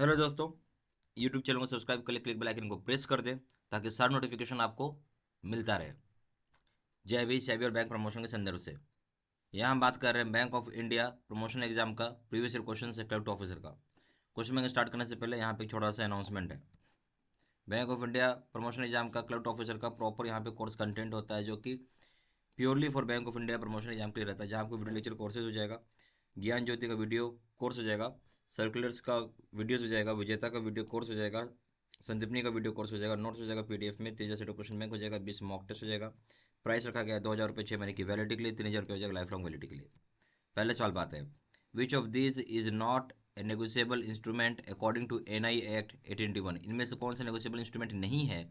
Hello दोस्तों, YouTube channel को subscribe कर ले, क्लिक बेल आइकन को प्रेस कर दें ताकि सारा नोटिफिकेशन आपको मिलता रहे। जय भी सेबी और बैंक प्रमोशन के संदर्भ से यहाँ हम बात कर रहे हैं bank of India promotion exam का प्रीवियस ईयर क्वेश्चन है क्लर्क ऑफिसर का। क्वेश्चन बैंक स्टार्ट करने से पहले यहाँ पे एक छोटा सा अनाउंसमेंट है। Bank of India promotion exam का क्लर्क ऑफिसर का प्रॉपर यहाँ पे कोर्स कंटेंट होता है जो कि purely for bank of India promotion exam के लिए रहता है, जहाँ आपको वीडियो लेक्चर कोर्सेज हो जाएगा, ज्ञान ज्योति का वीडियो कोर्स हो जाएगा, सर्कुलर्स का वीडियोस हो जाएगा, विजेता का वीडियो कोर्स हो जाएगा, संदीपनी का वीडियो कोर्स हो जाएगा, नोट्स हो जाएगा पीडीएफ में, तेजा सेट क्वेश्चन बैंक हो जाएगा, 20 मॉक टेस्ट हो जाएगा। प्राइस रखा गया है 2,000 रुपये 6 महीने की वैलिडिटी के लिए, 3,000 रुपये हो जाएगा लाइफ लॉन्ग वैलिडिटी के लिए। पहले सवाल बात है, which of this is not a negotiable instrument according to NI act 1881। इनमें से कौन सा नेगोशिएबल इंस्ट्रूमेंट नहीं है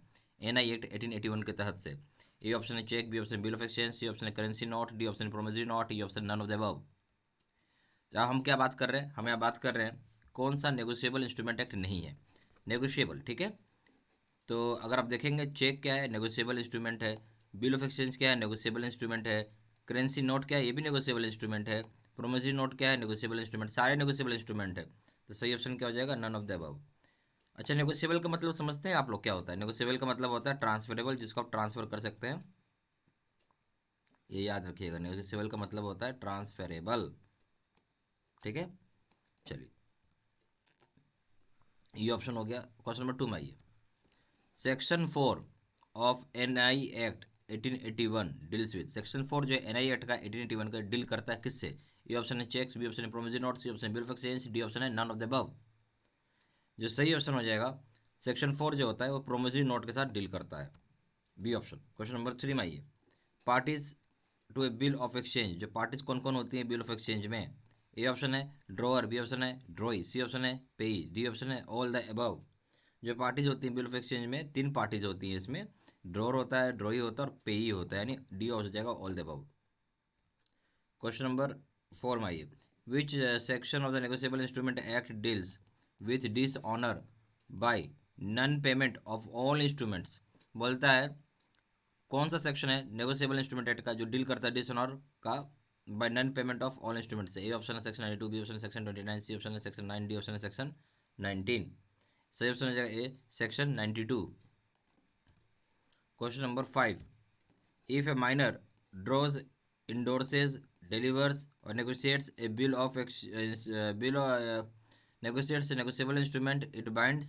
एनआई एक्ट 1881 के तहत से? ए ऑप्शन है cheque, B option bill of exchange, C option है currency note, D option promissory note, E option none of the above. हम क्या बात कर रहे हैं? हम यहाँ बात कर रहे हैं कौन सा नेगोशिएबल इंस्ट्रूमेंट एक्ट नहीं है। नेगोशिएबल, ठीक है। तो अगर आप देखेंगे, चेक क्या है? नेगोशिएबल इंस्ट्रूमेंट है। बिल ऑफ एक्सचेंज क्या है? नेगोशिएबल इंस्ट्रूमेंट है। करेंसी नोट क्या है? ये भी नेगोशिएबल इंस्ट्रूमेंट है। प्रोमिसरी नोट क्या है? Negotiable instrument. सारे नेगोशिएबल इंस्ट्रूमेंट है। तो सही ऑप्शन क्या हो जाएगा? None of the above. अच्छा, नेगोशिएबल का मतलब समझते हैं आप लोग क्या होता है? नेगोशिएबल का मतलब होता है ट्रांसफरेबल, जिसको आप ट्रांसफर कर सकते हैं। ये याद रखिएगा, नेगोशिएबल का मतलब होता है ट्रांसफरेबल, ठीक है। चलिए, ये ऑप्शन हो गया। क्वेश्चन नंबर 2 में आइए। Section 4 of NI act 1881 deals with. Section 4 जो एनआई एक्ट का 1881 का डील करता है किससे? ये ऑप्शन है चेक्स, बी ऑप्शन है प्रोमिसरी नोट, सी ऑप्शन है bill of exchange, D option है नन ऑफ द अबव। जो सही ऑप्शन हो जाएगा, सेक्शन 4 जो होता है वो प्रोमिसरी नोट के साथ डील करता है, बी ऑप्शन। क्वेश्चन नंबर 3 में आइए। Parties to a bill of exchange, जो पार्टीज कौन कौन होती हैं बिल ऑफ एक्सचेंज में? ए ऑप्शन है ड्रॉअर, बी ऑप्शन है ड्रॉई, सी ऑप्शन है पेई, डी ऑप्शन है ऑल द अबव। जो पार्टीज होती हैं बिल ऑफ एक्सचेंज में, 3 पार्टीज होती हैं इसमें। ड्रॉअर होता है, ड्रॉई होता है और पेई होता है, यानी डी हो जाएगा all the above. Question number 4 में आइए। Which section of the negotiable instrument act deals with dishonour by non payment of all instruments. बोलता है कौन सा सेक्शन है नेगोशिएबल इंस्ट्रूमेंट एक्ट का जो डील करता है डिसऑनर का by non payment of all instruments? A option है सेक्शन 92, बी ऑप्शन है सेक्शन 29, सी ऑप्शन है सेक्शन 9, डी ऑप्शन है सेक्शन 19। सही ऑप्शन हो जाएगा A section 92। Question number 5। If a minor draws, endorses, delivers or negotiates a bill of bill negotiates a negotiable instrument it binds।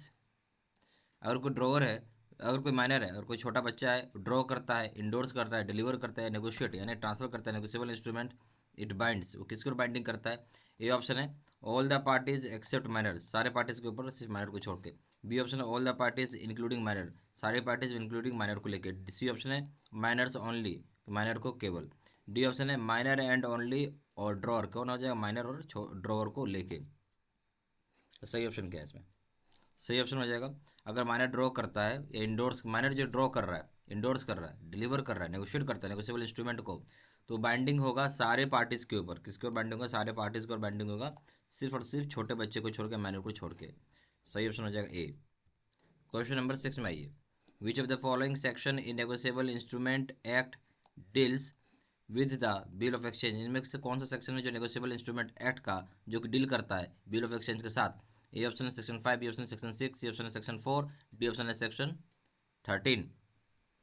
अगर कोई drawer है, अगर कोई माइनर है, अगर कोई छोटा बच्चा है, ड्रॉ करता है, इंडोर्स करता है, डिलीवर करता है, नेगोशिएट यानी ट्रांसफर करता है नेगोशिएबल इंस्ट्रूमेंट, इट बाइंड्स, वो किसको बाइंडिंग करता है? ए ऑप्शन है all the parties except minor, सारे पार्टीज के ऊपर सिर्फ माइनर को छोड़ के। बी ऑप्शन है all the parties including minor, सारे पार्टीज इंक्लूडिंग माइनर को लेके। सी ऑप्शन है माइनर्स ओनली, माइनर को केवल। डी ऑप्शन है माइनर एंड ओनली और ड्रॉअर, कौन हो जाएगा? माइनर और ड्रॉअर को लेके। तो सही ऑप्शन क्या है इसमें? सही ऑप्शन हो जाएगा, अगर माइनर ड्रॉ करता है या इंडोर्स, माइनर जो ड्रॉ कर रहा है, इंडोर्स कर रहा है, डिलीवर कर रहा है, नेगोशिएट करता है नेगोशिएबल इंस्ट्रूमेंट को, तो बाइंडिंग होगा सारे पार्टीज के ऊपर। किसके ऊपर बाइंडिंग होगा? सारे पार्टीज के ऊपर बाइंडिंग होगा, सिर्फ और सिर्फ छोटे बच्चे को छोड़ के, माइनर को छोड़ के। सही ऑप्शन हो जाएगा ए। क्वेश्चन नंबर 6 में आइए। Which of the following section in negotiable instrument act deals with the bill of exchange. इनमें से कौन सा सेक्शन है जो नेगोशिएबल इंस्ट्रूमेंट एक्ट का जो कि डील करता है बिल ऑफ एक्सचेंज के साथ? ए ऑप्शन है सेक्शन 5, बी ऑप्शन है सेक्शन 6, सी ऑप्शन है सेक्शन 4, डी ऑप्शन है सेक्शन 13।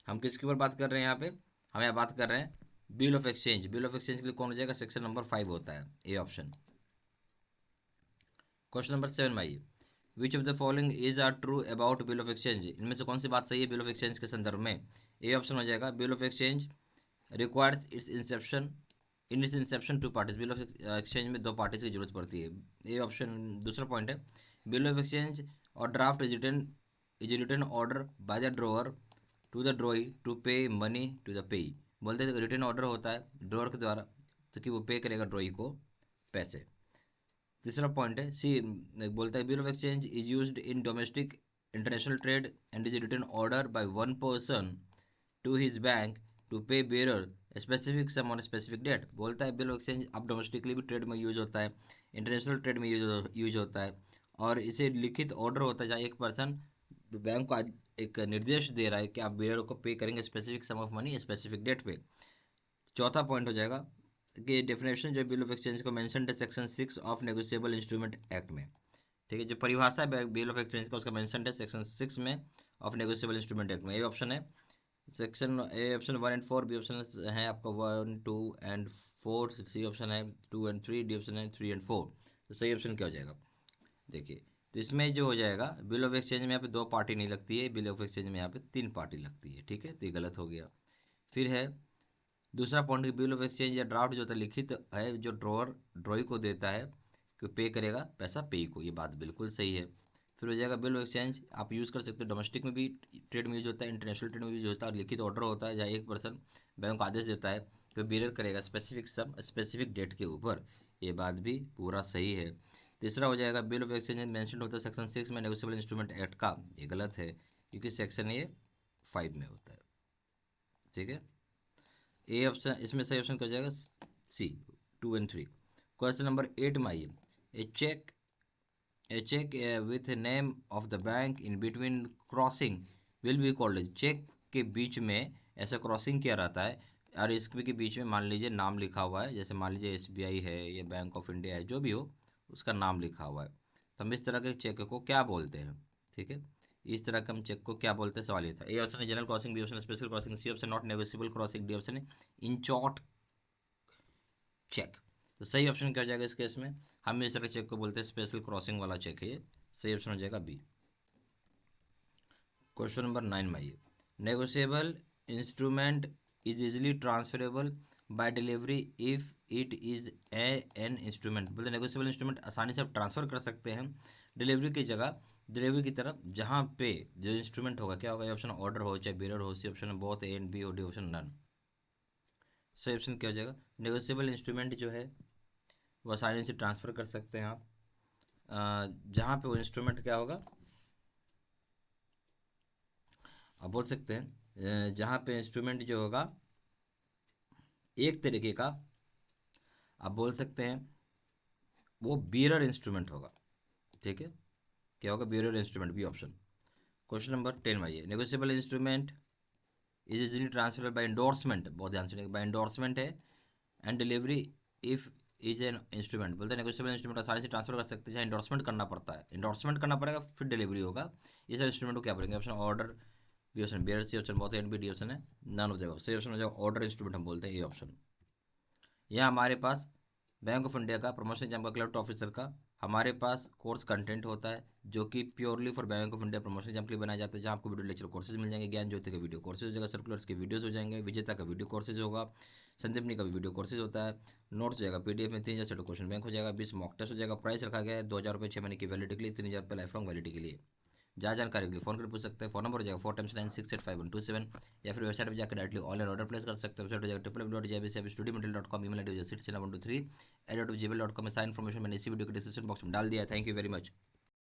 हम किसके ऊपर बात कर रहे हैं यहाँ पे? हम यहाँ बात कर रहे हैं bill of exchange. Bill of exchange के लिए कौन हो जाएगा? सेक्शन नंबर 5 होता है, ए ऑप्शन। क्वेश्चन नंबर 7 में आइए। Which of the following is are true about bill of exchange. इनमें से कौन सी बात सही है बिल ऑफ एक्सचेंज के संदर्भ में? ए ऑप्शन हो जाएगा bill of exchange requires its inception, in its inception to parties. Bill of exchange में 2 पार्टीज की जरूरत पड़ती है। ये ऑप्शन दूसरा पॉइंट है। बिल ऑफ एक्सचेंज और draft is written order by the drawer to the drawee to pay money to the payee. बोलते हैं रिटन ऑर्डर होता है ड्रॉअर के द्वारा, तो कि वो पे करेगा ड्रॉई को पैसे। तीसरा पॉइंट है सी, बोलता है bill of exchange is used in domestic international trade and is written order by one person to his bank to pay bearer specific sum on specific date. बोलता है बिल ऑफ एक्सचेंज अब domestically भी trade में use होता है, international trade में use होता है, और इसे लिखित ऑर्डर होता है जहाँ एक पर्सन बैंक को एक निर्देश दे रहा है कि आप बेरर को पे करेंगे specific sum of money specific date पे। चौथा पॉइंट हो जाएगा कि डेफिनेशन जो बिल ऑफ एक्सचेंज को मेंशन है section 6 of negotiable instrument act में। ठीक है, जो परिभाषा है बिल ऑफ एक्सचेंज का उसका मेंशन है सेक्शन 6 में ऑफ नेगोशिएबल इंस्ट्रूमेंट एक्ट में। ए ऑप्शन है सेक्शन ए ऑप्शन 1 एंड 4, बी ऑप्शन है आपका 1 2 एंड 4, सी ऑप्शन है 2 एंड 3, डी ऑप्शन है 3 एंड 4। तो सही ऑप्शन क्या हो जाएगा? देखिए, तो इसमें जो हो जाएगा बिल ऑफ एक्सचेंज में यहाँ पे 2 पार्टी नहीं लगती है, बिल ऑफ एक्सचेंज में यहाँ पे 3 पार्टी लगती है। ठीक है, तो ये गलत हो गया। फिर है दूसरा पॉइंट, बिल ऑफ एक्सचेंज या ड्राफ्ट जो होता है लिखित है, जो ड्रॉई को देता है कि पे करेगा पैसा पे को, ये बात बिल्कुल सही है। फिर हो जाएगा बिल ऑफ एक्सचेंज आप यूज़ कर सकते हो, डोमेस्टिक में भी ट्रेड में यूज होता है, इंटरनेशनल ट्रेड में भी यूज होता है, और लिखित ऑर्डर होता है जहाँ एक पर्सन बैंक को आदेश देता है कि बियर करेगा स्पेसिफिक सम स्पेसिफिक डेट के ऊपर, ये बात भी पूरा सही है। तीसरा हो जाएगा बिल ऑफ एक्सचेंज मेंशन होता है सेक्शन 6 में नेगोशिएबल इंस्ट्रूमेंट एक्ट का, ये गलत है क्योंकि सेक्शन ये 5 में होता है। ठीक है, ए ऑप्शन इसमें सही ऑप्शन क्या हो जाएगा? सी 2 एंड 3। क्वेश्चन नंबर 8 में आइए, a check with name of the bank in between crossing will be called. Check के बीच में ऐसा क्रॉसिंग किया रहता है और इसके के बीच में मान लीजिए नाम लिखा हुआ है, जैसे मान लीजिए SBI है या बैंक ऑफ इंडिया है, जो भी हो उसका नाम लिखा हुआ है, तो हम इस तरह के चेक को क्या बोलते हैं? ठीक है, इस तरह का हम चेक को क्या बोलते हैं, सवाल ये था। ए ऑप्शन है general crossing, B option special crossing, C option not negotiable crossing, D option है इन शॉर्ट चेक। तो सही ऑप्शन क्या हो जाएगा इस केस में? हम इस तरह के चेक को बोलते हैं स्पेशल क्रॉसिंग वाला चेक है ये, सही ऑप्शन हो जाएगा बी। क्वेश्चन नंबर 9 में आइए, negotiable instrument is easily transferable by delivery if it is an instrument. बोलते नेगोशिएबल इंस्ट्रूमेंट आसानी से आप ट्रांसफर कर सकते हैं डिलीवरी की जगह, डिलीवरी की तरफ, जहाँ पे जो इंस्ट्रूमेंट होगा क्या होगा? ऑप्शन ऑर्डर हो चाहे बियर हो, C option both A and B हो, डी ऑप्शन नन। सही ऑप्शन क्या हो जाएगा? नेगोशिएबल इंस्ट्रूमेंट जो है वो आसानी से ट्रांसफ़र कर सकते हैं आप, जहाँ पे वो इंस्ट्रूमेंट क्या होगा, आप बोल सकते हैं जहाँ पे इंस्ट्रूमेंट जो होगा एक तरीके का, आप बोल सकते हैं वो बियरर इंस्ट्रूमेंट होगा। ठीक है, क्या होगा? Bearer instrument, B option. Question number 10 में आइए, negotiable instrument is easily transfer by endorsement, बहुत ध्यान से, बाय इंडोर्समेंट है, and delivery if is an instrument. बोलते हैं नेगोशिएबल इंस्ट्रूमेंट आसानी से ट्रांसफर कर सकते हैं जहाँ इंडोर्समेंट करना पड़ता है, इंडोर्समेंट करना पड़ेगा फिर डिलीवरी होगा, इस इंस्ट्रूमेंट को क्या बोलेंगे? Option order, B option bearer, C option बहुत एंड, बी डी ऑप्शन है नन ऑफ द। सही ऑप्शन हो जाएगा ऑर्डर इंस्ट्रूमेंट हम बोलते हैं, ए ऑप्शन। यहाँ हमारे पास बैंक ऑफ इंडिया का प्रमोशन एग्जाम का क्लर्क ऑफिसर का हमारे पास कोर्स कंटेंट होता है जो कि purely for bank of India promotion exam के लिए बनाया जाता है, जहाँ आपको वीडियो लेक्चर कोर्सेज मिल जाएंगे, ज्ञान ज्योति का वीडियो कोर्सेज हो जाएगा, सर्कुलर्स के वीडियोस हो जाएंगे, विजेता का वीडियो कोर्सेज होगा, संदीपनी का भी वीडियो कोर्सेज होता है, नोट्स हो जाएगा PDF में, 3000 सेट क्वेश्चन बैंक हो जाएगा, 20 मॉक टेस्ट हो जाएगा। प्राइस रखा गया है 2000 रुपये 6 महीने की वैलिडिटी के लिए, 3000 रुपये लाइफ लॉन्ग वैलिडिटी के लिए। जहाँ जानकारी के लिए फोन कर पूछ सकते हैं, फोन नंबर हो जाएगा 4x9685127, या फिर वेबसाइट पर जाकर डायरेक्टली ऑनलाइन ऑर्डर प्लेस कर सकते हैं। वेबसाइट हो जाएगा www.jbcstudymaterial.com, ईमेल आईडी हो जाएगा 6712 3@gmail.com में। सारी इन्फॉर्मेशन मैंने इसी वीडियो के डिस्क्रिप्शन बॉक्स में डाल दिया है। Thank you very much.